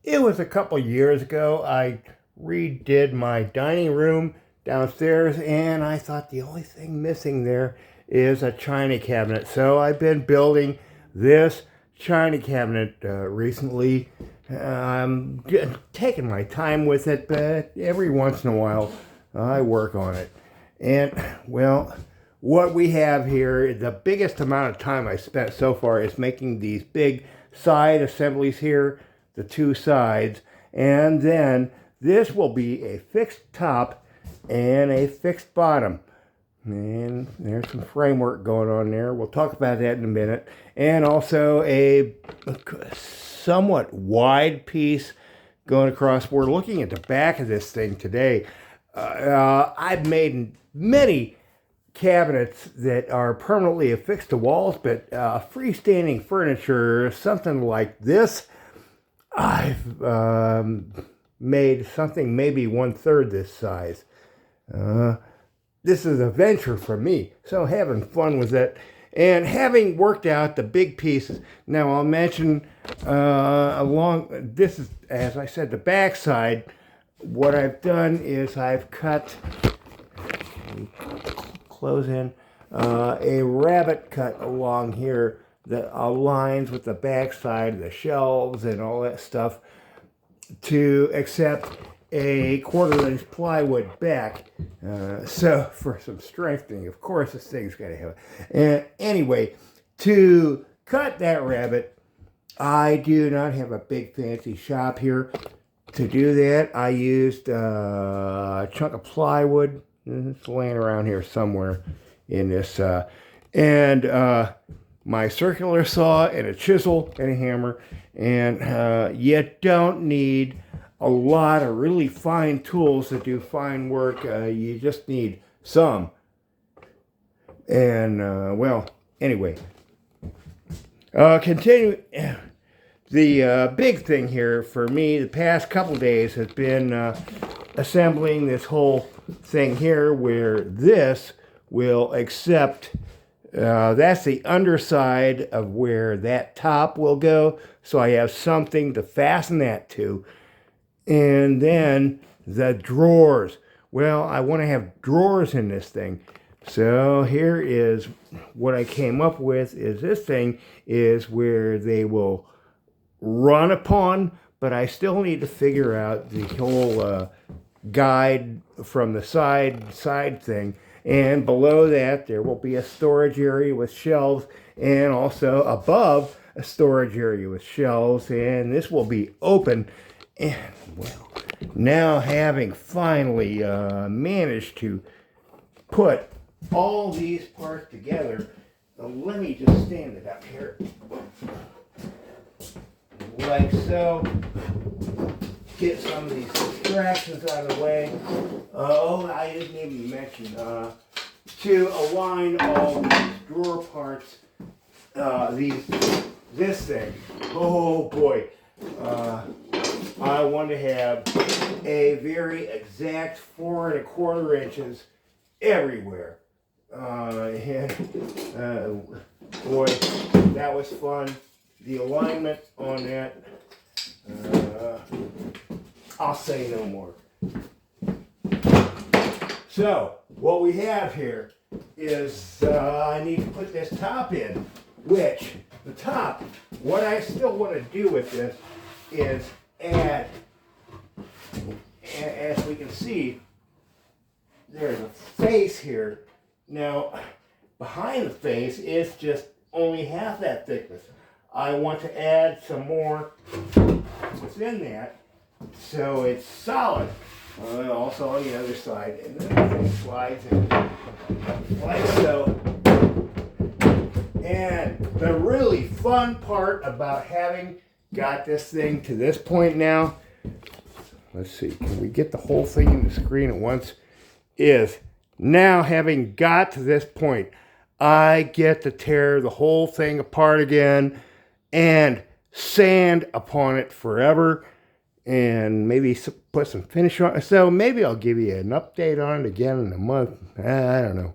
It was a couple years ago. I redid my dining room downstairs, and I thought the only thing missing there is a china cabinet. So I've been building this china cabinet recently. I'm taking my time with it, but every once in a while I work on it. And, well, what we have here, the biggest amount of time I spent so far is making these big side assemblies here, the two sides, and then this will be a fixed top and a fixed bottom. And there's some framework going on there. We'll talk about that in a minute. And also a somewhat wide piece going across. We're looking at the back of this thing today. I've made many cabinets that are permanently affixed to walls, but freestanding furniture, something like this, I've made something maybe 1/3 this size. This is a venture for me, so having fun with it. And having worked out the big pieces, now I'll mention this is, as I said, the back side. What I've done is I've cut, close in, a rabbet cut along here that aligns with the back side, the shelves and all that stuff, to accept a 1/4 inch plywood back. So for some strengthening, of course, this thing's got to have it. And anyway, to cut that rabbet, I do not have a big fancy shop here. To do that, I used a chunk of plywood. It's laying around here somewhere in this, and my circular saw and a chisel and a hammer. And you don't need a lot of really fine tools to do fine work. You just need some. And well, anyway, continue. The big thing here for me the past couple days has been assembling this whole thing here, where this will accept, that's the underside of where that top will go. So I have something to fasten that to. And then the drawers. Well, I want to have drawers in this thing. So here is what I came up with. Is this thing is where they will run upon, but I still need to figure out the whole guide from the side thing. And below that, there will be a storage area with shelves, and also above a storage area with shelves, and this will be open. And well, now having finally managed to put all these parts together, let me just stand it up here like so. Get some of these distractions out of the way. Oh, I didn't even mention to align all these drawer parts. This thing. Oh boy. I want to have a very exact 4 1/4 inches everywhere. And boy, that was fun. The alignment on that, I'll say no more. So, what we have here is I need to put this top in, which the top, what I still want to do with this is add, as we can see, there's a face here. Now, behind the face is just only half that thickness. I want to add some more within that so it's solid. Also on the other side, and then the thing slides in like so. And the really fun part about having got this thing to this point now, let's see, can we get the whole thing in the screen at once, is now having got to this point, I get to tear the whole thing apart again and sand upon it forever, and maybe put some finish on it. So maybe I'll give you an update on it again in a month. I don't know.